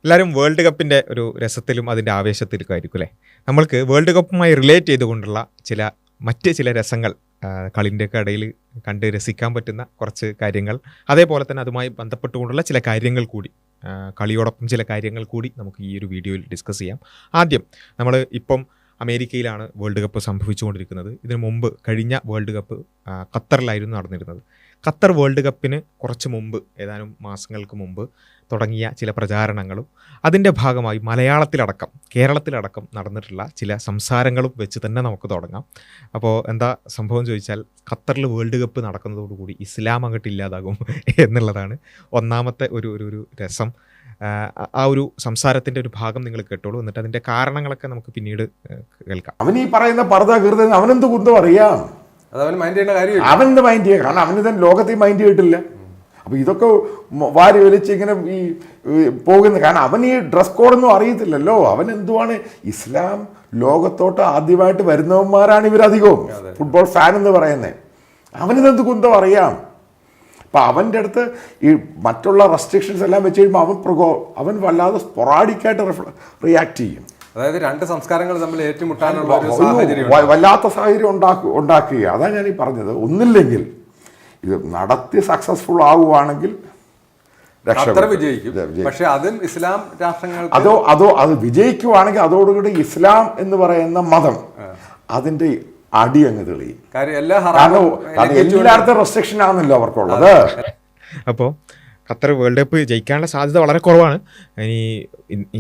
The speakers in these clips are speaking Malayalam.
എല്ലാവരും വേൾഡ് കപ്പിൻ്റെ ഒരു രസത്തിലും അതിൻ്റെ ആവേശത്തിലും ആയിരിക്കും അല്ലേ. നമ്മൾക്ക് വേൾഡ് കപ്പുമായി റിലേറ്റ് ചെയ്തുകൊണ്ടുള്ള മറ്റ് ചില രസങ്ങൾ കളിൻ്റെയൊക്കെ ഇടയിൽ കണ്ട് രസിക്കാൻ പറ്റുന്ന കുറച്ച് കാര്യങ്ങൾ, അതേപോലെ തന്നെ അതുമായി ബന്ധപ്പെട്ടുകൊണ്ടുള്ള ചില കാര്യങ്ങൾ കൂടി, കളിയോടൊപ്പം ചില കാര്യങ്ങൾ കൂടി നമുക്ക് ഈ ഒരു വീഡിയോയിൽ ഡിസ്കസ് ചെയ്യാം. ആദ്യം നമ്മൾ ഇപ്പം അമേരിക്കയിലാണ് വേൾഡ് കപ്പ് സംഭവിച്ചുകൊണ്ടിരിക്കുന്നത്. ഇതിനു മുമ്പ് കഴിഞ്ഞ വേൾഡ് കപ്പ് ഖത്തറിലായിരുന്നു നടന്നിരുന്നത്. ഖത്തർ വേൾഡ് കപ്പിന് കുറച്ച് മുമ്പ്, ഏതാനും മാസങ്ങൾക്ക് മുമ്പ് തുടങ്ങിയ ചില പ്രചാരണങ്ങളും അതിൻ്റെ ഭാഗമായി മലയാളത്തിലടക്കം കേരളത്തിലടക്കം നടന്നിട്ടുള്ള ചില സംസാരങ്ങളും വെച്ച് തന്നെ നമുക്ക് തുടങ്ങാം. അപ്പോൾ എന്താ സംഭവം ചോദിച്ചാൽ, ഖത്തറിൽ വേൾഡ് കപ്പ് നടക്കുന്നതോടുകൂടി ഇസ്ലാം അങ്ങോട്ട് ഇല്ലാതാകും എന്നുള്ളതാണ് ഒന്നാമത്തെ ഒരു രസം. ആ ഒരു സംസാരത്തിൻ്റെ ഒരു ഭാഗം നിങ്ങൾ കേട്ടോളൂ, എന്നിട്ട് അതിൻ്റെ കാരണങ്ങളൊക്കെ നമുക്ക് പിന്നീട് കേൾക്കാം. അവൻ ഈ പറയുന്ന പർദ്ദ കീർത്തി അവനെന്ത് കുന്തം അറിയാം, അവൻ മൈൻഡ് ചെയ്യേണ്ട കാര്യം, അവനെന്ത് മൈൻഡ് ചെയ്യുക, കാരണം അവന് തന്നെ ലോകത്തിൽ മൈൻഡ് ചെയ്തിട്ടില്ല. അപ്പോൾ ഇതൊക്കെ വാരി വലിച്ച് ഇങ്ങനെ ഈ പോകുന്നത്, കാരണം അവൻ ഈ ഡ്രസ് കോഡൊന്നും അറിയത്തില്ലല്ലോ. അവൻ എന്തുവാണ്, ഇസ്ലാം ലോകത്തോട്ട് ആദ്യമായിട്ട് വരുന്നവന്മാരാണ് ഇവരധികവും ഫുട്ബോൾ ഫാൻ എന്ന് പറയുന്നത്. അവനിതെന്ത് കുന്തം അറിയാം. അപ്പം അവൻ്റെ അടുത്ത് ഈ മറ്റുള്ള റെസ്ട്രിക്ഷൻസ് എല്ലാം വെച്ച് കഴിയുമ്പോൾ അവൻ വല്ലാതെ സ്പൊറാഡിക്കായിട്ട് റിയാക്ട് ചെയ്യും. അതായത് രണ്ട് സംസ്കാരങ്ങൾ തമ്മിൽ ഏറ്റുമുട്ടാനുള്ള വല്ലാത്ത സാഹചര്യം ഉണ്ടാക്കുക. അതാണ് ഞാൻ ഈ പറഞ്ഞത്. ഒന്നില്ലെങ്കിൽ ഇത് നടത്തി സക്സസ്ഫുൾ ആവുകയാണെങ്കിൽ വിജയിക്കും. പക്ഷെ അതും ഇസ്ലാം രാഷ്ട്രങ്ങൾ അത് വിജയിക്കുവാണെങ്കിൽ അതോടുകൂടി ഇസ്ലാം എന്ന് പറയുന്ന മതം അതിന്റെ അടി അങ്ങ് തെളിയും. കാരണം എല്ലായിടത്തും റെസ്ട്രിക്ഷൻ ആണല്ലോ അവർക്കുള്ളത്. അപ്പോൾ ഖത്തർ വേൾഡ് കപ്പ് ജയിക്കാനുള്ള സാധ്യത വളരെ കുറവാണ്. ഇനി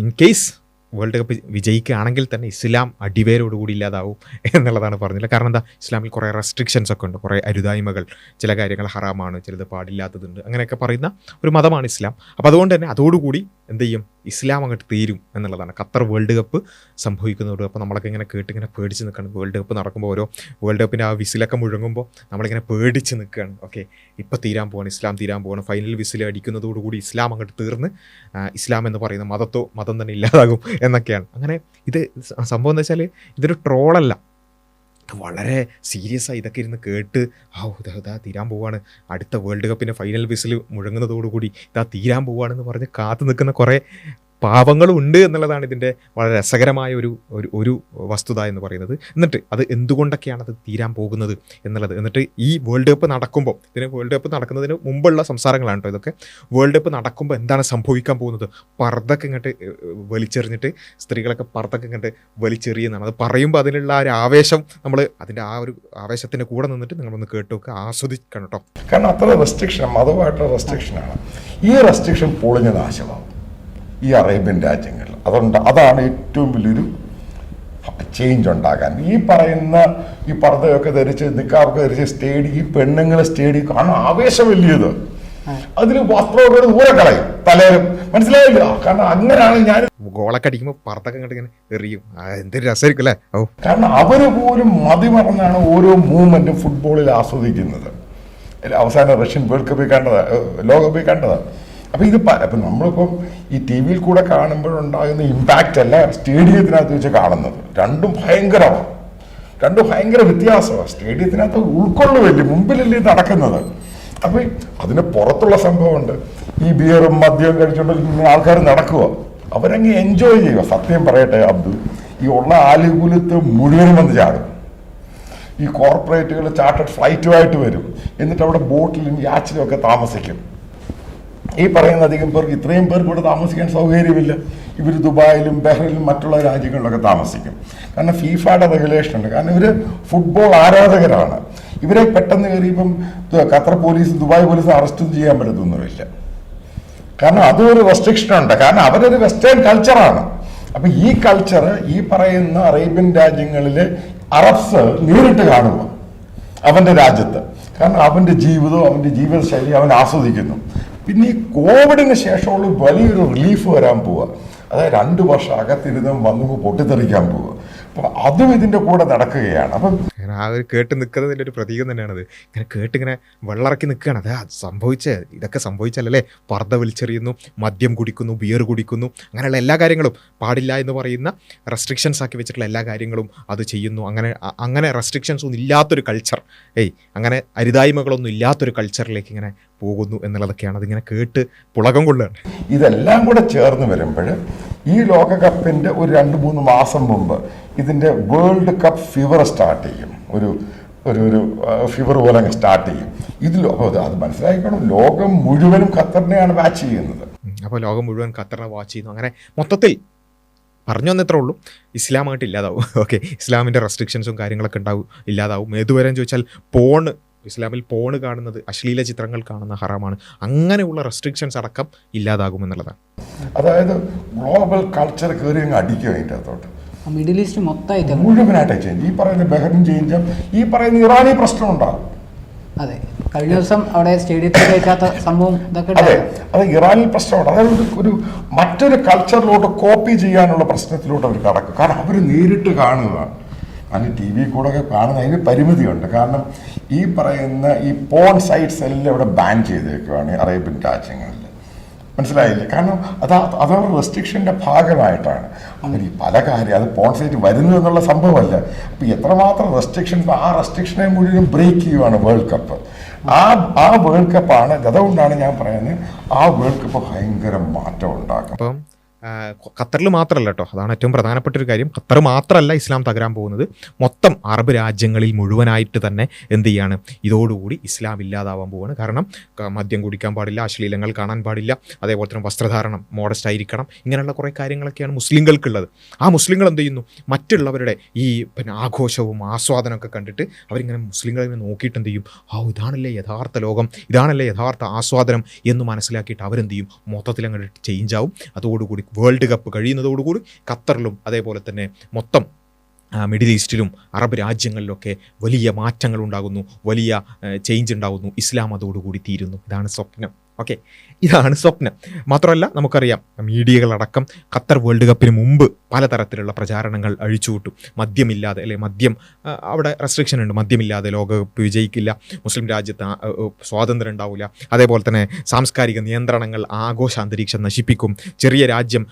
ഇൻ കേസ് വേൾഡ് കപ്പ് വിജയിക്കുകയാണെങ്കിൽ തന്നെ ഇസ്ലാം അടിവേരോടുകൂടി ഇല്ലാതാവും എന്നുള്ളതാണ് പറഞ്ഞില്ല. കാരണം എന്താ, ഇസ്ലാമിൽ കുറേ റെസ്ട്രിക്ഷൻസ് ഒക്കെ ഉണ്ട്, കുറേ അരുതായ്മകൾ, ചില കാര്യങ്ങൾ ഹറാമാണ്, ചിലത് പാടില്ലാത്തതുണ്ട്, അങ്ങനെയൊക്കെ പറയുന്ന ഒരു മതമാണ് ഇസ്ലാം. അപ്പോൾ അതുകൊണ്ട് തന്നെ അതോടുകൂടി എന്ത് ചെയ്യും, ഇസ്ലാം അങ്ങോട്ട് തീരും എന്നുള്ളതാണ്. ഖത്തർ വേൾഡ് കപ്പ് സംഭവിക്കുന്നതോട് അപ്പോൾ നമ്മളൊക്കെ ഇങ്ങനെ കേട്ടിങ്ങനെ പേടിച്ച് നിൽക്കുകയാണ്. വേൾഡ് കപ്പ് നടക്കുമ്പോൾ ഓരോ വേൾഡ് കപ്പിൻ്റെ ആ വിസിലൊക്കെ മുഴങ്ങുമ്പോൾ നമ്മളിങ്ങനെ പേടിച്ച് നിൽക്കുകയാണ്. ഓക്കെ, ഇപ്പോൾ തീരാൻ പോവാണ്, ഇസ്ലാം തീരാൻ പോവാണ്, ഫൈനൽ വിസിൽ അടിക്കുന്നതോടുകൂടി ഇസ്ലാം അങ്ങോട്ട് തീർന്ന് ഇസ്ലാം എന്ന് പറയുന്ന മതം തന്നെ ഇല്ലാതാകും എന്നൊക്കെയാണ്. അങ്ങനെ ഇത് സംഭവം എന്ന് വെച്ചാൽ ഇതൊരു ട്രോളല്ല, വളരെ സീരിയസ് ആയി ഇതൊക്കെ ഇരുന്ന് കേട്ട് ഇതാ തീരാൻ പോവാണ്, അടുത്ത വേൾഡ് കപ്പിൻ്റെ ഫൈനൽ വിസിൽ മുഴങ്ങുന്നതോടുകൂടി ഇതാ തീരാൻ പോവാണെന്ന് പറഞ്ഞ് കാത്തു നിൽക്കുന്ന കുറേ പാവങ്ങളും ഉണ്ട് എന്നുള്ളതാണ് ഇതിൻ്റെ വളരെ രസകരമായ ഒരു വസ്തുത എന്ന് പറയുന്നത്. എന്നിട്ട് അത് എന്തുകൊണ്ടൊക്കെയാണ് അത് തീരാൻ പോകുന്നത് എന്നുള്ളത്, എന്നിട്ട് ഈ വേൾഡ് കപ്പ് നടക്കുമ്പോൾ, വേൾഡ് കപ്പ് നടക്കുന്നതിന് മുമ്പുള്ള സംസാരങ്ങളാണ് കേട്ടോ ഇതൊക്കെ. വേൾഡ് കപ്പ് നടക്കുമ്പോൾ എന്താണ് സംഭവിക്കാൻ പോകുന്നത്, പർദ്ദൊക്കെ ഇങ്ങോട്ട് വലിച്ചെറിഞ്ഞിട്ട് സ്ത്രീകളൊക്കെ പർദ്ദൊക്കെ ഇങ്ങോട്ട് വലിച്ചെറിയുന്നതാണ്. അത് പറയുമ്പോൾ അതിനുള്ള ആ ഒരു ആവേശം, നമ്മൾ അതിൻ്റെ ആ ഒരു ആവേശത്തിൻ്റെ കൂടെ നിന്നിട്ട് നിങ്ങളൊന്ന് കേട്ടൊക്കെ ആസ്വദിക്കണം കേട്ടോ. കാരണം അത്ര റെസ്ട്രിക്ഷൻ, മതമായിട്ടുള്ള റെസ്ട്രിക്ഷനാണ്. ഈ റെസ്ട്രിക്ഷൻ പൊളിഞ്ഞ നാശമാവും ഈ അറേബ്യൻ രാജ്യങ്ങളിൽ. അതാണ് ഏറ്റവും വലിയൊരു ചേഞ്ച് ഉണ്ടാകാൻ. ഈ പറയുന്ന ഈ പർദ്ദയൊക്കെ ധരിച്ച് നിക്കാബൊക്കെ ധരിച്ച് ഈ പെണ്ണുങ്ങൾ സ്റ്റേഡിയം കാണാൻ ആവേശം വലിയത്, അതിന് വസ്ത്രമൊക്കെ ദൂരെ കളയും തലേലും, മനസ്സിലായില്ല. കാരണം അങ്ങനെയാണ് ഞാൻ ഗോളൊക്കെ അടിക്കുമ്പോൾ പർദ്ദൊക്കെ ഇങ്ങോട്ട് ഇങ്ങനെ എറിയും, എന്തൊരു രസമായിരിക്കും അല്ലേ. കാരണം അവര് പോലും മതിമറന്നാണ് ഓരോ മൂവ്മെന്റും ഫുട്ബോളിൽ ആസ്വദിക്കുന്നത്. അവസാനം റഷ്യൻ വേൾഡ് കപ്പിൽ കണ്ടത്, ലോകകപ്പിൽ കണ്ടത്. അപ്പം അപ്പം നമ്മളിപ്പം ഈ ടി വിയിൽ കൂടെ കാണുമ്പോഴുണ്ടാകുന്ന ഇമ്പാക്റ്റ് അല്ല സ്റ്റേഡിയത്തിനകത്ത് വെച്ച് കാണുന്നത്. രണ്ടും ഭയങ്കരമാണ്, രണ്ടും ഭയങ്കര വ്യത്യാസമാണ്. സ്റ്റേഡിയത്തിനകത്ത് ഉൾക്കൊള്ളുമല്ലേ, മുമ്പിലല്ലേ നടക്കുന്നത്. അപ്പം അതിന് പുറത്തുള്ള സംഭവമുണ്ട്. ഈ ബിയറും മദ്യവും കഴിച്ചുകൊണ്ട് ഇങ്ങനെ ആൾക്കാർ നടക്കുക, അവരങ്ങ് എൻജോയ് ചെയ്യുക. സത്യം പറയട്ടെ അബ്ദു, ഈ ഉള്ള ആലുകൂലത്ത് മുഴുവനും വന്ന് ചാടും. ഈ കോർപ്പറേറ്റുകൾ ചാർട്ടേഡ് ഫ്ലൈറ്റുമായിട്ട് വരും, എന്നിട്ട് അവിടെ ബോട്ടിലും യാച്ചിലും ഒക്കെ താമസിക്കും. ഈ പറയുന്ന അധികം പേർക്ക്, ഇത്രയും പേർക്ക് ഇവിടെ താമസിക്കാൻ സൗകര്യമില്ല. ഇവർ ദുബായിലും ബഹ്റൈനിലും മറ്റുള്ള രാജ്യങ്ങളിലൊക്കെ താമസിക്കും. കാരണം ഫീഫയുടെ റെഗുലേഷൻ ഉണ്ട്. കാരണം ഇവർ ഫുട്ബോൾ ആരാധകരാണ്. ഇവരെ പെട്ടെന്ന് കയറിയപ്പം Qatar police, Dubai police arrest ചെയ്യാൻ പറ്റത്തൊന്നുമില്ല. കാരണം അതും ഒരു റെസ്ട്രിക്ഷൻ ഉണ്ട്. കാരണം അവരൊരു വെസ്റ്റേൺ കൾച്ചറാണ്. അപ്പം ഈ കൾച്ചർ ഈ പറയുന്ന അറേബ്യൻ രാജ്യങ്ങളിലെ അറബ്സ് നേരിട്ട് കാണുക അവൻ്റെ രാജ്യത്ത്. കാരണം അവൻ്റെ ജീവിതവും അവൻ്റെ ജീവിതശൈലി അവൻ ആസ്വദിക്കുന്നു. പിന്നെ ഈ കോവിഡിന് ശേഷമുള്ള വലിയൊരു റിലീഫ് വരാൻ പോവുക. അതായത് 2 വർഷം അകത്തിരുന്ന് വന്നു പൊട്ടിത്തെറിക്കാൻ പോവുക. അപ്പോൾ അതും ഇതിൻ്റെ കൂടെ നടക്കുകയാണ്. അപ്പം അങ്ങനെ ആ ഒരു കേട്ട് നിൽക്കുന്നതിൻ്റെ ഒരു പ്രതീകം തന്നെയാണത്. ഇങ്ങനെ കേട്ടിങ്ങനെ വെള്ളറക്കി നിൽക്കുകയാണ്. അത് സംഭവിച്ചത് ഇതൊക്കെ സംഭവിച്ചല്ലേ, പർദ്ദ വലിച്ചെറിയുന്നു, മദ്യം കുടിക്കുന്നു, ബിയർ കുടിക്കുന്നു, അങ്ങനെയുള്ള എല്ലാ കാര്യങ്ങളും പാടില്ല എന്ന് പറയുന്ന റെസ്ട്രിക്ഷൻസ് ആക്കി വെച്ചിട്ടുള്ള എല്ലാ കാര്യങ്ങളും അത് ചെയ്യുന്നു. അങ്ങനെ റെസ്ട്രിക്ഷൻസ് ഒന്നും ഇല്ലാത്തൊരു കൾച്ചർ, അങ്ങനെ അരുതായ്മകളൊന്നും ഇല്ലാത്തൊരു കൾച്ചറിലേക്ക് ഇങ്ങനെ പോകുന്നു എന്നുള്ളതൊക്കെയാണ് അതിങ്ങനെ കേട്ട് പുളകം കൊള്ളുകയാണ്. ഇതെല്ലാം കൂടെ ചേർന്ന് വരുമ്പോൾ ഈ ലോകകപ്പിൻ്റെ ഒരു 2-3 മാസം മുമ്പ് ഇതിൻ്റെ വേൾഡ് കപ്പ് ഫീവർ സ്റ്റാർട്ട് ചെയ്യും. ഒരു ഫീവർ പോലെ അങ്ങ് സ്റ്റാർട്ട് ചെയ്യും. അത് മനസ്സിലാക്കണം, ലോകം മുഴുവനും ഖത്തറിനെയാണ് വാച്ച് ചെയ്യുന്നത്. അപ്പോൾ ലോകം മുഴുവൻ ഖത്തറിനെ വാച്ച് ചെയ്യുന്നു. അങ്ങനെ മൊത്തത്തിൽ പറഞ്ഞു വന്നിത്രേ ഉള്ളൂ, ഇസ്ലാമായിട്ട് ഇല്ലാതാവും. ഓക്കെ, ഇസ്ലാമിൻ്റെ റെസ്ട്രിക്ഷൻസും കാര്യങ്ങളൊക്കെ ഇല്ലാതാവും. ഏതുവരെയെന്ന് ചോദിച്ചാൽ ഇസ്ലാമിൽ പോണ് കാണുന്നത്, അശ്ലീല ചിത്രങ്ങൾ കാണുന്ന ഹറാമാണ്. അങ്ങനെയുള്ള റെസ്ട്രിക്ഷൻസ് അടക്കം ഇല്ലാതാകുമെന്നുള്ളതാണ്. അതായത് ഗ്ലോബൽ കൾച്ചർ കയറി അങ്ങ് അടിക്കുക അതിൻ്റെ അകത്തോട്ട്. മിഡിൽ ഈസ്റ്റ് മൊത്തമായിട്ട് മുഴുവനായിട്ട് ചേഞ്ച്. ഈ പറയുന്ന ബഹ്റിൻ ചേഞ്ചും ഈ പറയുന്ന ഇറാനി പ്രശ്നം ഉണ്ടാകും. അതെ, കഴിഞ്ഞ ദിവസം അവിടെ സ്റ്റേഡിയത്തിൽ വെക്കാത്ത സംഭവം ഇതൊക്കെ. അതെ, അത് ഇറാനിൽ പ്രശ്നമുണ്ട്. അതായത് ഒരു മറ്റൊരു കൾച്ചറിലോട്ട് കോപ്പി ചെയ്യാനുള്ള പ്രശ്നത്തിലോട്ട് അവർ കടക്കും. കാരണം അവർ നേരിട്ട് കാണുകയാണ്. അതിന് ടി വി കൂടെ ഒക്കെ കാണുന്ന അതിന് പരിമിതിയുണ്ട്. കാരണം ഈ പറയുന്ന ഈ പോൺ സൈറ്റ്സ് എല്ലാം ഇവിടെ ബാൻ ചെയ്തേക്കുവാണ് അറേബ്യൻ രാജ്യങ്ങളിൽ. മനസ്സിലായില്ലേ? കാരണം അതവരുടെ റെസ്ട്രിക്ഷൻ്റെ ഭാഗമായിട്ടാണ്. അങ്ങനെ ഈ പല കാര്യം അത് പോൺ സൈറ്റ് വരുന്നു എന്നുള്ള സംഭവമല്ല. അപ്പോൾ എത്രമാത്രം റെസ്ട്രിക്ഷൻസ്, ആ റെസ്ട്രിക്ഷനെ മുഴുവൻ ബ്രേക്ക് ചെയ്യുവാണ് വേൾഡ് കപ്പ്. ആ വേൾഡ് കപ്പാണ്. അതുകൊണ്ടാണ് ഞാൻ പറയുന്നത് ആ വേൾഡ് കപ്പ് ഭയങ്കര മാറ്റം ഉണ്ടാക്കും. അപ്പം ഖത്തറിൽ മാത്രമല്ല കേട്ടോ, അതാണ് ഏറ്റവും പ്രധാനപ്പെട്ട ഒരു കാര്യം. ഖത്തർ മാത്രമല്ല ഇസ്ലാം തകരാൻ പോകുന്നത്, മൊത്തം അറബ് രാജ്യങ്ങളിൽ മുഴുവനായിട്ട് തന്നെ എന്ത് ചെയ്യാണ്, ഇതോടുകൂടി ഇസ്ലാം ഇല്ലാതാവാൻ പോവുകയാണ്. കാരണം മദ്യം കുടിക്കാൻ പാടില്ല, അശ്ലീലങ്ങൾ കാണാൻ പാടില്ല, അതേപോലെ തന്നെ വസ്ത്രധാരണം മോഡസ്റ്റ് ആയിരിക്കണം, ഇങ്ങനെയുള്ള കുറേ കാര്യങ്ങളൊക്കെയാണ് മുസ്ലിങ്ങൾക്കുള്ളത്. ആ മുസ്ലിങ്ങൾ എന്ത് ചെയ്യുന്നു, മറ്റുള്ളവരുടെ ഈ ആഘോഷവും ആസ്വാദനമൊക്കെ കണ്ടിട്ട് അവരിങ്ങനെ മുസ്ലിങ്ങളിങ്ങനെ നോക്കിയിട്ട് എന്ത് ചെയ്യും, ഇതാണല്ലേ യഥാർത്ഥ ലോകം, ഇതാണല്ലേ യഥാർത്ഥ ആസ്വാദനം എന്ന് മനസ്സിലാക്കിയിട്ട് അവരെന്ത് ചെയ്യും, മൊത്തത്തിൽ അങ്ങോട്ട് ചേഞ്ച് ആവും. അതോടുകൂടി വേൾഡ് കപ്പ് കഴിയുന്നതോടുകൂടി ഖത്തറിലും അതേപോലെ തന്നെ മൊത്തം മിഡിൽ ഈസ്റ്റിലും അറബ് രാജ്യങ്ങളിലൊക്കെ വലിയ മാറ്റങ്ങൾ ഉണ്ടാകുന്നു, വലിയ ചേഞ്ച് ഉണ്ടാകുന്നു. ഇസ്ലാം അതോടുകൂടി തീരുന്നു. ഇതാണ് സ്വപ്നം. ഓക്കെ, ഇതാണ് സ്വപ്നം. മാത്രമല്ല നമുക്കറിയാം, മീഡിയകളടക്കം ഖത്തർ വേൾഡ് കപ്പിന് മുമ്പ് പലതരത്തിലുള്ള പ്രചാരണങ്ങൾ അഴിച്ചുവിട്ടു. മദ്യമില്ലാതെ, അല്ലെ മദ്യം അവിടെ റെസ്ട്രിക്ഷൻ ഉണ്ട്, മദ്യമില്ലാതെ ലോകകപ്പ് വിജയിക്കില്ല, മുസ്ലിം രാജ്യത്ത് സ്വാതന്ത്ര്യം ഉണ്ടാവില്ല, അതേപോലെ തന്നെ സാംസ്കാരിക നിയന്ത്രണങ്ങൾ ആഘോഷ അന്തരീക്ഷം നശിപ്പിക്കും, ചെറിയ രാജ്യം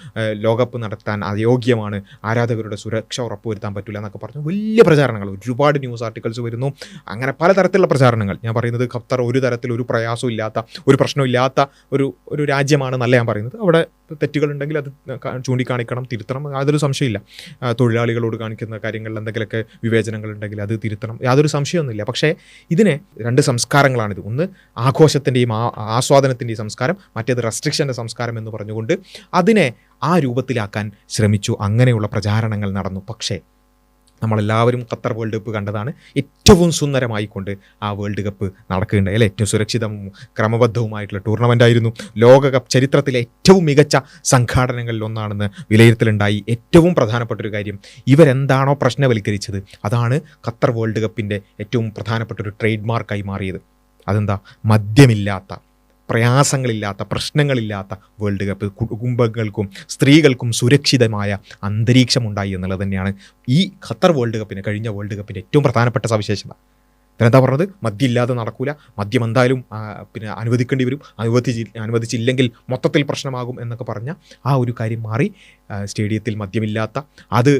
ലോകകപ്പ് നടത്താൻ അയോഗ്യമാണ്, ആരാധകരുടെ സുരക്ഷ ഉറപ്പുവരുത്താൻ പറ്റില്ല എന്നൊക്കെ പറഞ്ഞു വലിയ പ്രചാരണങ്ങൾ, ഒരുപാട് ന്യൂസ് ആർട്ടിക്കിൾസ് വരുന്നു. അങ്ങനെ പലതരത്തിലുള്ള പ്രചാരണങ്ങൾ. ഞാൻ പറയുന്നത് ഖത്തർ ഒരു തരത്തിൽ ഒരു പ്രയാസവും ഇല്ലാത്ത, ഒരു പ്രശ്നവും ഇല്ലാത്ത ഒരു രാജ്യമാണെന്നല്ല ഞാൻ പറയുന്നത്. അവിടെ തെറ്റുകളുണ്ടെങ്കിൽ അത് ചൂണ്ടിക്കാണിക്കണം, തിരുത്തണം, യാതൊരു സംശയമില്ല. തൊഴിലാളികളോട് കാണിക്കുന്ന കാര്യങ്ങളിൽ എന്തെങ്കിലുമൊക്കെ വിവേചനങ്ങൾ ഉണ്ടെങ്കിൽ അത് തിരുത്തണം, യാതൊരു സംശയമൊന്നുമില്ല. പക്ഷേ ഇതിനെ രണ്ട് സംസ്കാരങ്ങളാണിത്. ഒന്ന് ആഘോഷത്തിൻ്റെയും ആസ്വാദനത്തിൻ്റെയും സംസ്കാരം, മറ്റേത് റെസ്ട്രിക്ഷൻ്റെ സംസ്കാരം എന്ന് പറഞ്ഞുകൊണ്ട് അതിനെ ആ രൂപത്തിലാക്കാൻ ശ്രമിച്ചു. അങ്ങനെയുള്ള പ്രചാരണങ്ങൾ നടന്നു. പക്ഷേ നമ്മളെല്ലാവരും ഖത്തർ വേൾഡ് കപ്പ് കണ്ടതാണ്. ഏറ്റവും സുന്ദരമായിക്കൊണ്ട് ആ വേൾഡ് കപ്പ് നടക്കുകയുണ്ടായി, അല്ലെ? ഏറ്റവും സുരക്ഷിതവും ക്രമബദ്ധവുമായിട്ടുള്ള ടൂർണമെൻ്റ് ആയിരുന്നു. ലോകകപ്പ് ചരിത്രത്തിലെ ഏറ്റവും മികച്ച സംഘാടനങ്ങളിൽ ഒന്നാണെന്ന് വിലയിരുത്തലുണ്ടായി. ഏറ്റവും പ്രധാനപ്പെട്ടൊരു കാര്യം, ഇവരെന്താണോ പ്രശ്നവൽക്കരിച്ചത് അതാണ് ഖത്തർ വേൾഡ് കപ്പിൻ്റെ ഏറ്റവും പ്രധാനപ്പെട്ടൊരു ട്രേഡ് മാർക്കായി മാറിയത്. അതെന്താ? മദ്യമില്ലാത്ത, പ്രയാസങ്ങളില്ലാത്ത, പ്രശ്നങ്ങളില്ലാത്ത വേൾഡ് കപ്പ്, കുടുംബങ്ങൾക്കും സ്ത്രീകൾക്കും സുരക്ഷിതമായ അന്തരീക്ഷമുണ്ടായി എന്നുള്ളത് തന്നെയാണ് ഈ ഖത്തർ വേൾഡ് കപ്പിന്, കഴിഞ്ഞ വേൾഡ് കപ്പിൻ്റെ ഏറ്റവും പ്രധാനപ്പെട്ട സവിശേഷത. പിന്നെന്താ പറഞ്ഞത്? മദ്യം ഇല്ലാതെ നടക്കൂല, മദ്യം എന്തായാലും അനുവദിക്കേണ്ടി വരും, അനുവദിച്ചില്ലെങ്കിൽ മൊത്തത്തിൽ പ്രശ്നമാകും എന്നൊക്കെ പറഞ്ഞ ആ ഒരു കാര്യം മാറി. സ്റ്റേഡിയത്തിൽ മദ്യമില്ലാത്ത, അത്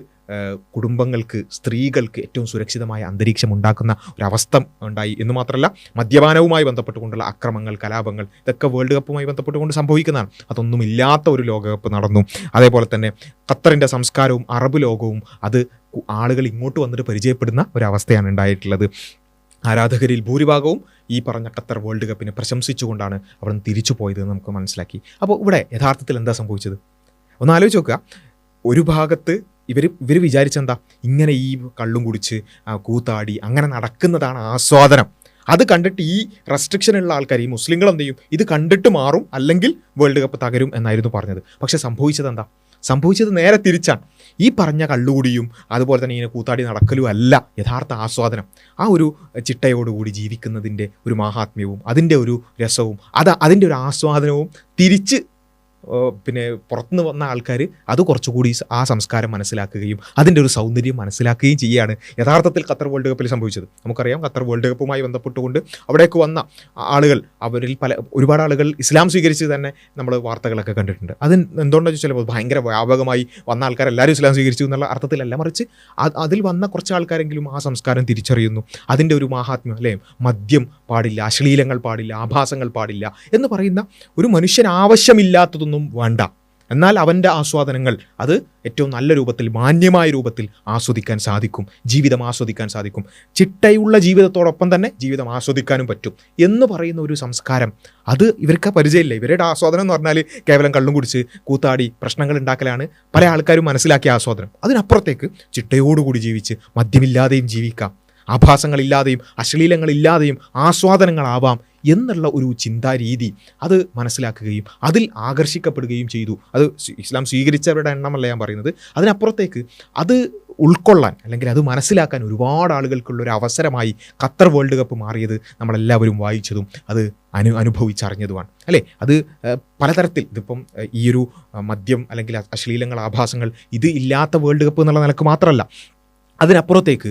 കുടുംബങ്ങൾക്ക്, സ്ത്രീകൾക്ക് ഏറ്റവും സുരക്ഷിതമായ അന്തരീക്ഷം ഉണ്ടാക്കുന്ന ഒരവസ്ഥ ഉണ്ടായി എന്ന് മാത്രമല്ല, മദ്യപാനവുമായി ബന്ധപ്പെട്ടുകൊണ്ടുള്ള അക്രമങ്ങൾ, കലാപങ്ങൾ, ഇതൊക്കെ വേൾഡ് കപ്പുമായി ബന്ധപ്പെട്ടുകൊണ്ട് സംഭവിക്കുന്നതാണ്. അതൊന്നുമില്ലാത്ത ഒരു ലോകകപ്പ് നടന്നു. അതേപോലെ തന്നെ ഖത്തറിൻ്റെ സംസ്കാരവും അറബ് ലോകവും അത് ആളുകൾ ഇങ്ങോട്ട് വന്നിട്ട് പരിചയപ്പെടുന്ന ഒരവസ്ഥയാണ് ഉണ്ടായിട്ടുള്ളത്. ആരാധകരിൽ ഭൂരിഭാഗവും ഈ പറഞ്ഞ ഖത്തർ വേൾഡ് കപ്പിനെ പ്രശംസിച്ചുകൊണ്ടാണ് അവിടെ നിന്ന് തിരിച്ചു പോയത് നമുക്ക് മനസ്സിലാക്കി. അപ്പോൾ ഇവിടെ യഥാർത്ഥത്തിൽ എന്താ സംഭവിച്ചത്? ഒന്ന് ആലോചിച്ച് നോക്കുക. ഒരു ഭാഗത്ത് ഇവർ വിചാരിച്ചെന്താ, ഇങ്ങനെ ഈ കള്ളും കുടിച്ച് കൂത്താടി അങ്ങനെ നടക്കുന്നതാണ് ആസ്വാദനം. അത് കണ്ടിട്ട് ഈ റെസ്ട്രിക്ഷനുള്ള ആൾക്കാർ, ഈ മുസ്ലിങ്ങൾ എന്ത് ചെയ്യും, ഇത് കണ്ടിട്ട് മാറും, അല്ലെങ്കിൽ വേൾഡ് കപ്പ് തകരും എന്നായിരുന്നു പറഞ്ഞത്. പക്ഷെ സംഭവിച്ചത് എന്താ? സംഭവിച്ചത് നേരെ തിരിച്ചാണ്. ഈ പറഞ്ഞ കള്ളുകൂടിയും അതുപോലെ തന്നെ ഇങ്ങനെ കൂത്താടി നടക്കലും അല്ല യഥാർത്ഥ ആസ്വാദനം. ആ ഒരു ചിട്ടയോടുകൂടി ജീവിക്കുന്നതിൻ്റെ ഒരു മാഹാത്മ്യവും അതിൻ്റെ ഒരു രസവും അതിൻ്റെ ഒരു ആസ്വാദനവും തിരിച്ച് പിന്നെ പുറത്തുനിന്ന് വന്ന ആൾക്കാർ അത് കുറച്ചുകൂടി ആ സംസ്കാരം മനസ്സിലാക്കുകയും അതിൻ്റെ ഒരു സൗന്ദര്യം മനസ്സിലാക്കുകയും ചെയ്യുകയാണ് യഥാർത്ഥത്തിൽ ഖത്തർ വേൾഡ് കപ്പിൽ സംഭവിച്ചത്. നമുക്കറിയാം ഖത്തർ വേൾഡ് കപ്പുമായി ബന്ധപ്പെട്ടുകൊണ്ട് അവിടേക്ക് വന്ന ആളുകൾ, അവരിൽ ഒരുപാട് ആളുകൾ ഇസ്ലാം സ്വീകരിച്ച് തന്നെ നമ്മൾ വാർത്തകളൊക്കെ കണ്ടിട്ടുണ്ട്. അത് എന്തുകൊണ്ടാണെന്ന് വെച്ചാൽ ഭയങ്കര വ്യാപകമായി വന്ന ആൾക്കാരെല്ലാവരും ഇസ്ലാം സ്വീകരിച്ചു എന്നുള്ള അർത്ഥത്തിലല്ല, മറിച്ച് അതിൽ വന്ന കുറച്ച് ആൾക്കാരെങ്കിലും ആ സംസ്കാരം തിരിച്ചറിയുന്നു, അതിൻ്റെ ഒരു മാഹാത്മ്യം, അല്ലേ, മദ്യം പാടില്ല, അശ്ലീലങ്ങൾ പാടില്ല, ആഭാസങ്ങൾ പാടില്ല എന്ന് പറയുന്ന ഒരു മനുഷ്യൻ ആവശ്യമില്ലാത്തതൊന്നും വേണ്ട, എന്നാൽ അവൻ്റെ ആസ്വാദനങ്ങൾ അത് ഏറ്റവും നല്ല രൂപത്തിൽ, മാന്യമായ രൂപത്തിൽ ആസ്വദിക്കാൻ സാധിക്കും, ജീവിതം ആസ്വദിക്കാൻ സാധിക്കും, ചിട്ടയുള്ള ജീവിതത്തോടൊപ്പം തന്നെ ജീവിതം ആസ്വദിക്കാനും പറ്റും എന്ന് പറയുന്ന ഒരു സംസ്കാരം അത് ഇവർക്ക് പരിചയമില്ല. ഇവരുടെ ആസ്വാദനം എന്ന് പറഞ്ഞാൽ കേവലം കള്ളും കുടിച്ച് കൂത്താടി പ്രശ്നങ്ങൾ ഉണ്ടാക്കലാണ് പല ആൾക്കാരും മനസ്സിലാക്കിയ ആസ്വാദനം. അതിനപ്പുറത്തേക്ക് ചിട്ടയോടുകൂടി ജീവിച്ച് മദ്യമില്ലാതെയും ജീവിക്കാം, ആഭാസങ്ങളില്ലാതെയും അശ്ലീലങ്ങളില്ലാതെയും ആസ്വാദനങ്ങളാവാം എന്നുള്ള ഒരു ചിന്താരീതി അത് മനസ്സിലാക്കുകയും അതിൽ ആകർഷിക്കപ്പെടുകയും ചെയ്തു. അത് ഇസ്ലാം സ്വീകരിച്ചവരുടെ എണ്ണമല്ല ഞാൻ പറയുന്നത്. അതിനപ്പുറത്തേക്ക് അത് ഉൾക്കൊള്ളാൻ അല്ലെങ്കിൽ അത് മനസ്സിലാക്കാൻ ഒരുപാട് ആളുകൾക്കുള്ളൊരു അവസരമായി ഖത്തർ വേൾഡ് കപ്പ് മാറിയത് നമ്മളെല്ലാവരും വായിച്ചതും അത് അനുഭവിച്ചറിഞ്ഞതുമാണ്, അല്ലേ. അത് പലതരത്തിൽ, ഇതിപ്പം ഈ ഒരു മദ്യം അല്ലെങ്കിൽ അശ്ലീലങ്ങൾ, ആഭാസങ്ങൾ ഇത് ഇല്ലാത്ത വേൾഡ് കപ്പ് എന്നുള്ള നിലക്ക് മാത്രമല്ല, അതിനപ്പുറത്തേക്ക്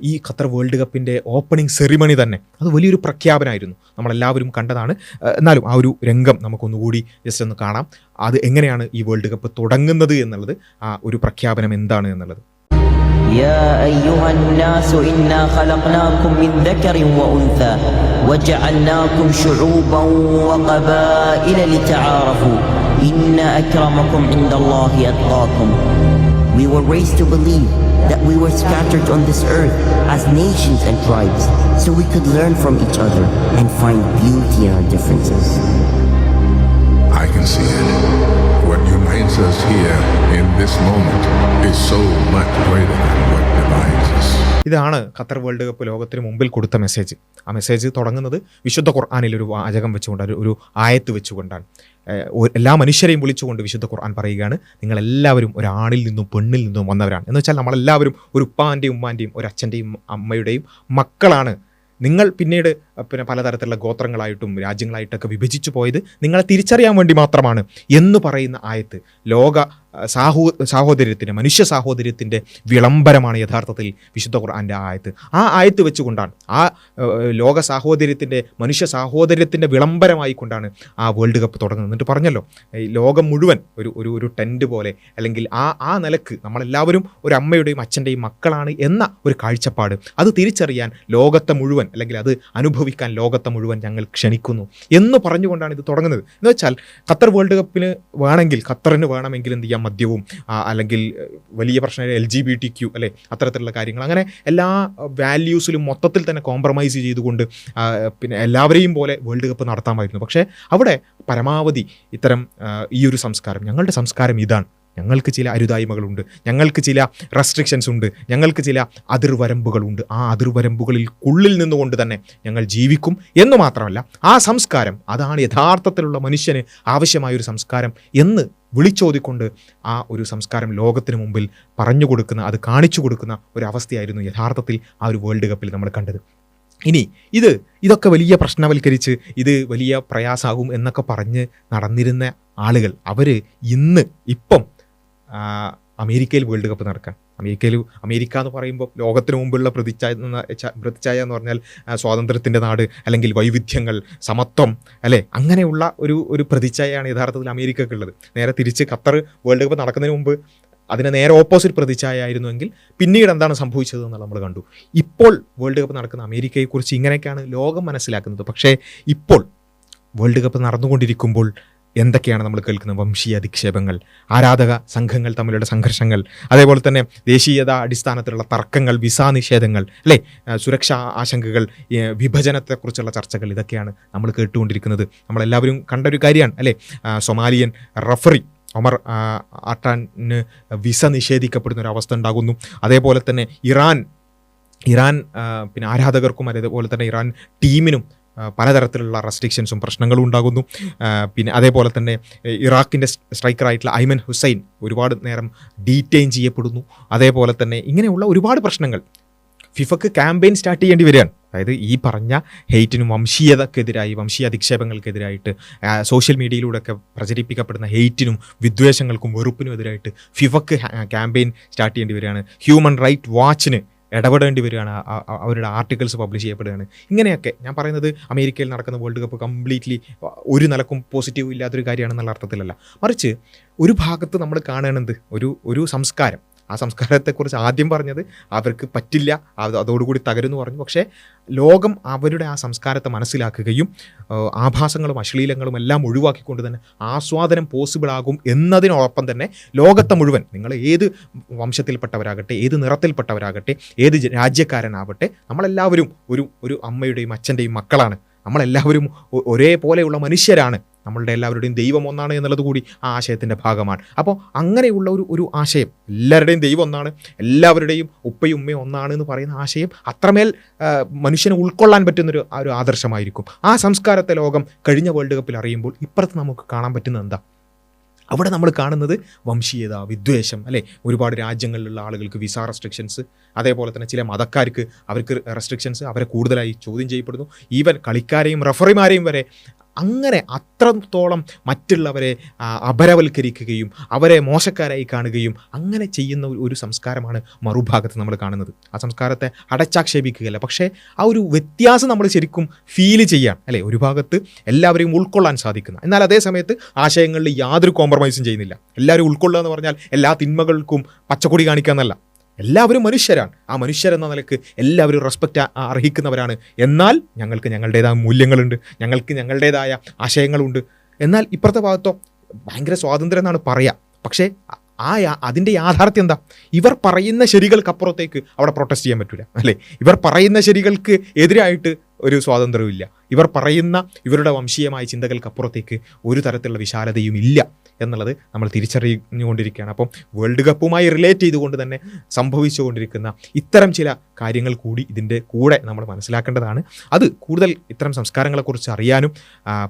ഈ ഖത്തർ വേൾഡ് കപ്പിൻ്റെ ഓപ്പണിംഗ് സെറിമണി തന്നെ അത് വലിയൊരു പ്രഖ്യാപനമായിരുന്നു, നമ്മളെല്ലാവരും കണ്ടതാണ്. എന്നാലും ആ ഒരു രംഗം നമുക്കൊന്നുകൂടി ജസ്റ്റ് ഒന്ന് കാണാം. അത് എങ്ങനെയാണ് ഈ വേൾഡ് കപ്പ് തുടങ്ങുന്നത് എന്നുള്ളത്, ആ ഒരു പ്രഖ്യാപനം എന്താണ് എന്നുള്ളത്. يا أيها الناس إنا خلقناكم من ذكر وأنثى وجعلناكم شعوبا وقبائل لتعارفوا إن أكرمكم عند الله أتقاكم. We were raised to believe that we were scattered on this earth as nations and tribes, so we could learn from each other and find beauty in our differences. I can see it. What unites us here in this moment is so much greater than what divides us. ഇതാണ് ഖത്തർ വേൾഡ് കപ്പ് ലോകത്തിന് മുമ്പിൽ കൊടുത്ത മെസ്സേജ്. ആ മെസ്സേജ് തുടങ്ങുന്നത് വിശുദ്ധ ഖുർആനിൽ ഒരു വാചകം വെച്ചുകൊണ്ട്, ഒരു ആയത്ത് വെച്ചുകൊണ്ടാണ്. എല്ലാ മനുഷ്യരെയും വിളിച്ചുകൊണ്ട് വിശുദ്ധ ഖുർആൻ പറയുകയാണ്, നിങ്ങളെല്ലാവരും ഒരാണിൽ നിന്നും പെണ്ണിൽ നിന്നും വന്നവരാണ്. എന്ന് വെച്ചാൽ നമ്മളെല്ലാവരും ഒരു ഉപ്പാൻ്റെയും ഉമ്മാൻ്റെയും ഒരു അച്ഛൻ്റെയും അമ്മയുടെയും മക്കളാണ്. നിങ്ങൾ പിന്നീട് പലതരത്തിലുള്ള ഗോത്രങ്ങളായിട്ടും രാജ്യങ്ങളായിട്ടൊക്കെ വിഭജിച്ചു പോയത് നിങ്ങളെ തിരിച്ചറിയാൻ വേണ്ടി മാത്രമാണ് എന്ന് പറയുന്ന ആയത്ത് ലോക സാഹോദര്യത്തിൻ്റെ, മനുഷ്യ സാഹോദര്യത്തിൻ്റെ വിളംബരമാണ് യഥാർത്ഥത്തിൽ വിശുദ്ധ ഖുർആൻ്റെ ആ ആയത്ത്. ആ ആയത്ത് വെച്ചുകൊണ്ടാണ്, ആ ലോക സാഹോദര്യത്തിൻ്റെ, മനുഷ്യ സാഹോദര്യത്തിൻ്റെ വിളംബരമായിക്കൊണ്ടാണ് ആ വേൾഡ് കപ്പ് തുടങ്ങുന്നത്. എന്നിട്ട് പറഞ്ഞല്ലോ, ലോകം മുഴുവൻ ഒരു ടെൻറ്റ് പോലെ, അല്ലെങ്കിൽ ആ നിലക്ക് നമ്മളെല്ലാവരും ഒരു അമ്മയുടെയും അച്ഛൻ്റെയും മക്കളാണ് എന്ന ഒരു കാഴ്ചപ്പാട് അത് തിരിച്ചറിയാൻ ലോകത്തെ മുഴുവൻ, അല്ലെങ്കിൽ അത് അനുഭവിക്കാൻ ലോകത്തെ മുഴുവൻ ഞങ്ങൾ ക്ഷണിക്കുന്നു എന്ന് പറഞ്ഞുകൊണ്ടാണ് ഇത് തുടങ്ങുന്നത്. എന്ന് വെച്ചാൽ ഖത്തർ വേൾഡ് കപ്പിന് വേണമെങ്കിൽ, ഖത്തറിന് വേണമെങ്കിൽ എന്ത് ചെയ്യാം, മദ്യവും അല്ലെങ്കിൽ വലിയ പ്രശ്നം LGBTQ, അല്ലേ, അത്തരത്തിലുള്ള കാര്യങ്ങൾ, അങ്ങനെ എല്ലാ വാല്യൂസിലും മൊത്തത്തിൽ തന്നെ കോംപ്രമൈസ് ചെയ്തുകൊണ്ട് എല്ലാവരെയും പോലെ വേൾഡ് കപ്പ് നടത്താമായിരുന്നു. പക്ഷേ അവിടെ പരമാവധി ഇത്തരം ഈ ഒരു സംസ്കാരം, ഞങ്ങളുടെ സംസ്കാരം ഇതാണ്, ഞങ്ങൾക്ക് ചില അരുതായ്മകളുണ്ട്, ഞങ്ങൾക്ക് ചില റെസ്ട്രിക്ഷൻസ് ഉണ്ട്, ഞങ്ങൾക്ക് ചില അതിർവരമ്പുകളുണ്ട്, ആ അതിർവരമ്പുകളിൽ നിന്നുകൊണ്ട് തന്നെ ഞങ്ങൾ ജീവിക്കും എന്ന് മാത്രമല്ല, ആ സംസ്കാരം അതാണ് യഥാർത്ഥത്തിലുള്ള മനുഷ്യന് ആവശ്യമായൊരു സംസ്കാരം എന്ന് വിളിച്ചോതിക്കൊണ്ട് ആ ഒരു സംസ്കാരം ലോകത്തിന് മുമ്പിൽ പറഞ്ഞു കൊടുക്കുന്ന, അത് കാണിച്ചു കൊടുക്കുന്ന ഒരവസ്ഥയായിരുന്നു യഥാർത്ഥത്തിൽ ആ ഒരു വേൾഡ് കപ്പിൽ നമ്മൾ കണ്ടത്. ഇനി ഇതൊക്കെ വലിയ പ്രശ്നവൽക്കരിച്ച് ഇത് വലിയ പ്രയാസമാകും എന്നൊക്കെ പറഞ്ഞ് നടന്നിരുന്ന ആളുകൾ, അവർ ഇപ്പം അമേരിക്കയിൽ വേൾഡ് കപ്പ് നടക്കാൻ, അമേരിക്ക എന്ന് പറയുമ്പോൾ ലോകത്തിന് മുമ്പുള്ള പ്രതിച്ഛായ എന്ന് പറഞ്ഞാൽ സ്വാതന്ത്ര്യത്തിൻ്റെ നാട്, അല്ലെങ്കിൽ വൈവിധ്യങ്ങൾ, സമത്വം, അല്ലേ, അങ്ങനെയുള്ള ഒരു പ്രതിച്ഛായയാണ് യഥാർത്ഥത്തിൽ അമേരിക്കക്കുള്ളത്. നേരെ തിരിച്ച് ഖത്തർ വേൾഡ് കപ്പ് നടക്കുന്നതിന് മുമ്പ് അതിന് നേരെ ഓപ്പോസിറ്റ് പ്രതിച്ഛായ ആയിരുന്നുവെങ്കിൽ പിന്നീട് എന്താണ് സംഭവിച്ചത് എന്നുള്ളത് നമ്മൾ കണ്ടു. ഇപ്പോൾ വേൾഡ് കപ്പ് നടക്കുന്ന അമേരിക്കയെക്കുറിച്ച് ഇങ്ങനെയൊക്കെയാണ് ലോകം മനസ്സിലാക്കുന്നത്. പക്ഷേ ഇപ്പോൾ വേൾഡ് കപ്പ് നടന്നുകൊണ്ടിരിക്കുമ്പോൾ എന്തൊക്കെയാണ് നമ്മൾ കേൾക്കുന്നത്? വംശീയ അധിക്ഷേപങ്ങൾ, ആരാധക സംഘങ്ങൾ തമ്മിലുള്ള സംഘർഷങ്ങൾ, അതേപോലെ തന്നെ ദേശീയത അടിസ്ഥാനത്തിലുള്ള തർക്കങ്ങൾ, വിസ നിഷേധങ്ങൾ, അല്ലേ, സുരക്ഷാ ആശങ്കകൾ, വിഭജനത്തെക്കുറിച്ചുള്ള ചർച്ചകൾ, ഇതൊക്കെയാണ് നമ്മൾ കേട്ടുകൊണ്ടിരിക്കുന്നത്. നമ്മളെല്ലാവരും കണ്ടൊരു കാര്യമാണ്, അല്ലേ, സൊമാലിയൻ റഫറി ഒമർ അട്ടാന് വിസ നിഷേധിക്കപ്പെടുന്ന ഒരു അവസ്ഥ ഉണ്ടാകുന്നു. അതേപോലെ തന്നെ ഇറാൻ പിന്നെ ആരാധകർക്കും അതേപോലെ തന്നെ ഇറാൻ ടീമിനും പലതരത്തിലുള്ള റെസ്ട്രിക്ഷൻസും പ്രശ്നങ്ങളും ഉണ്ടാകുന്നു. പിന്നെ അതേപോലെ തന്നെ ഇറാഖിൻ്റെ സ്ട്രൈക്കറായിട്ടുള്ള ഐമൻ ഹുസൈൻ ഒരുപാട് നേരം ഡീറ്റെയിൻ ചെയ്യപ്പെടുന്നു. അതേപോലെ തന്നെ ഇങ്ങനെയുള്ള ഒരുപാട് പ്രശ്നങ്ങൾ. ഫിഫക്ക് ക്യാമ്പയിൻ സ്റ്റാർട്ട് ചെയ്യേണ്ടി വരികയാണ്. അതായത് ഈ പറഞ്ഞ ഹെയ്റ്റിനും വംശീയതക്കെതിരായി, വംശീയ അധിക്ഷേപങ്ങൾക്കെതിരായിട്ട്, സോഷ്യൽ മീഡിയയിലൂടെയൊക്കെ പ്രചരിപ്പിക്കപ്പെടുന്ന ഹെയ്റ്റിനും വിദ്വേഷങ്ങൾക്കും വെറുപ്പിനും എതിരായിട്ട് ഫിഫക്ക് ക്യാമ്പയിൻ സ്റ്റാർട്ട് ചെയ്യേണ്ടി വരികയാണ്. ഹ്യൂമൻ റൈറ്റ് വാച്ചിന് ഇടപെടേണ്ടി വരികയാണ്, അവരുടെ ആർട്ടിക്കിൾസ് പബ്ലിഷ് ചെയ്യപ്പെടുകയാണ്. ഇങ്ങനെയൊക്കെ ഞാൻ പറയുന്നത് അമേരിക്കയിൽ നടക്കുന്ന വേൾഡ് കപ്പ് കംപ്ലീറ്റ്ലി ഒരു നിലക്കും പോസിറ്റീവ് ഇല്ലാത്തൊരു കാര്യമാണെന്നുള്ള അർത്ഥത്തിലല്ല, മറിച്ച് ഒരു ഭാഗത്ത് നമ്മൾ കാണുന്നത് ഒരു സംസ്കാരം. ആ സംസ്കാരത്തെക്കുറിച്ച് ആദ്യം പറഞ്ഞത് അവർക്ക് പറ്റില്ല, അതോടുകൂടി തകരുമെന്ന് പറഞ്ഞു. പക്ഷേ ലോകം അവരുടെ ആ സംസ്കാരത്തെ മനസ്സിലാക്കുകയും ആഭാസങ്ങളും അശ്ലീലങ്ങളും എല്ലാം ഒഴിവാക്കിക്കൊണ്ട് തന്നെ ആസ്വാദനം പോസിബിൾ ആകും എന്നതിനോടൊപ്പം തന്നെ ലോകത്തെ മുഴുവൻ, നിങ്ങൾ ഏത് വംശത്തിൽപ്പെട്ടവരാകട്ടെ, ഏത് നിറത്തിൽപ്പെട്ടവരാകട്ടെ, ഏത് രാജ്യക്കാരനാവട്ടെ, നമ്മളെല്ലാവരും ഒരു അമ്മയുടെയും അച്ഛൻ്റെയും മക്കളാണ്. നമ്മളെല്ലാവരും ഒരേപോലെയുള്ള മനുഷ്യരാണ്. നമ്മളുടെ എല്ലാവരുടെയും ദൈവം ഒന്നാണ് എന്നുള്ളത് കൂടി ആ ആശയത്തിൻ്റെ ഭാഗമാണ്. അപ്പോൾ അങ്ങനെയുള്ള ഒരു ആശയം, എല്ലാവരുടെയും ദൈവം ഒന്നാണ്, എല്ലാവരുടെയും ഉപ്പയും ഉമ്മയും ഒന്നാണ് എന്ന് പറയുന്ന ആശയം അത്രമേൽ മനുഷ്യനെ ഉൾക്കൊള്ളാൻ പറ്റുന്നൊരു ആദർശമായിരിക്കും. ആ സംസ്കാരത്തെ ലോകം കഴിഞ്ഞ വേൾഡ് കപ്പിൽ അറിയുമ്പോൾ ഇപ്പുറത്ത് നമുക്ക് കാണാൻ പറ്റുന്നത് എന്താ? അവിടെ നമ്മൾ കാണുന്നത് വംശീയത, വിദ്വേഷം, അല്ലേ? ഒരുപാട് രാജ്യങ്ങളിലുള്ള ആളുകൾക്ക് വിസ റെസ്ട്രിക്ഷൻസ്, അതേപോലെ തന്നെ ചില മതക്കാർക്ക് അവർക്ക് റെസ്ട്രിക്ഷൻസ്, അവരെ കൂടുതലായി ചോദ്യം ചെയ്യപ്പെടുന്നു. ഈവൻ കളിക്കാരെയും റഫറിമാരെയും വരെ അങ്ങനെ അത്രത്തോളം മറ്റുള്ളവരെ അപരവൽക്കരിക്കുകയും അവരെ മോശക്കാരായി കാണുകയും അങ്ങനെ ചെയ്യുന്ന ഒരു സംസ്കാരമാണ് മറുഭാഗത്ത് നമ്മൾ കാണുന്നത്. ആ സംസ്കാരത്തെ അടച്ചാക്ഷേപിക്കുകയല്ല, പക്ഷേ ആ ഒരു വ്യത്യാസം നമ്മൾ ശരിക്കും ഫീൽ ചെയ്യാൻ, അല്ലേ? ഒരു ഭാഗത്ത് എല്ലാവരെയും ഉൾക്കൊള്ളാൻ സാധിക്കുന്ന, എന്നാൽ അതേ സമയത്ത് ആശയങ്ങളിൽ യാതൊരു കോംപ്രമൈസും ചെയ്യുന്നില്ല. എല്ലാവരും ഉൾക്കൊള്ളുക എന്ന് പറഞ്ഞാൽ എല്ലാ തിന്മകൾക്കും പച്ചക്കൊടി കാണിക്കുക എന്നല്ല. എല്ലാവരും മനുഷ്യരാണ്. ആ മനുഷ്യരെന്ന നിലക്ക് എല്ലാവരും റെസ്പെക്റ്റ് അർഹിക്കുന്നവരാണ്. എന്നാൽ ഞങ്ങൾക്ക് ഞങ്ങളുടേതായ മൂല്യങ്ങളുണ്ട്, ഞങ്ങൾക്ക് ഞങ്ങളുടേതായ ആശയങ്ങളുണ്ട്. എന്നാൽ ഇപ്പുറത്തെ ഭാഗത്തോ ഭയങ്കര സ്വാതന്ത്ര്യം എന്നാണ് പറയുക. പക്ഷേ അതിൻ്റെ യാഥാർത്ഥ്യം എന്താ? ഇവർ പറയുന്ന ശരികൾക്കപ്പുറത്തേക്ക് അവിടെ പ്രൊട്ടസ്റ്റ് ചെയ്യാൻ പറ്റില്ല, അല്ലേ? ഇവർ പറയുന്ന ശരികൾക്ക് എതിരായിട്ട് ഒരു സ്വാതന്ത്ര്യവും ഇല്ല. ഇവർ പറയുന്ന ഇവരുടെ വംശീയമായ ചിന്തകൾക്കപ്പുറത്തേക്ക് ഒരു തരത്തിലുള്ള വിശാലതയും ഇല്ല എന്നുള്ളത് നമ്മൾ തിരിച്ചറിഞ്ഞുകൊണ്ടിരിക്കുകയാണ്. അപ്പം വേൾഡ് കപ്പുമായി റിലേറ്റ് ചെയ്തുകൊണ്ട് തന്നെ സംഭവിച്ചുകൊണ്ടിരിക്കുന്ന ഇത്തരം ചില കാര്യങ്ങൾ കൂടി ഇതിൻ്റെ കൂടെ നമ്മൾ മനസ്സിലാക്കേണ്ടതാണ്. അത് കൂടുതൽ ഇത്തരം സംസ്കാരങ്ങളെക്കുറിച്ച് അറിയാനും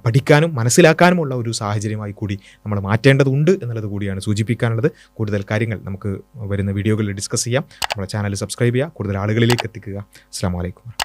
പഠിക്കാനും മനസ്സിലാക്കാനുമുള്ള ഒരു സാഹചര്യമായി കൂടി നമ്മൾ മാറ്റേണ്ടതുണ്ട് എന്നുള്ളത് കൂടിയാണ് സൂചിപ്പിക്കാനുള്ളത്. കൂടുതൽ കാര്യങ്ങൾ നമുക്ക് വരുന്ന വീഡിയോകളിൽ ഡിസ്കസ് ചെയ്യാം. നമ്മുടെ ചാനൽ സബ്സ്ക്രൈബ് ചെയ്യുക, കൂടുതൽ ആളുകളിലേക്ക് എത്തിക്കുക. അസ്സലാമു അലൈക്കും.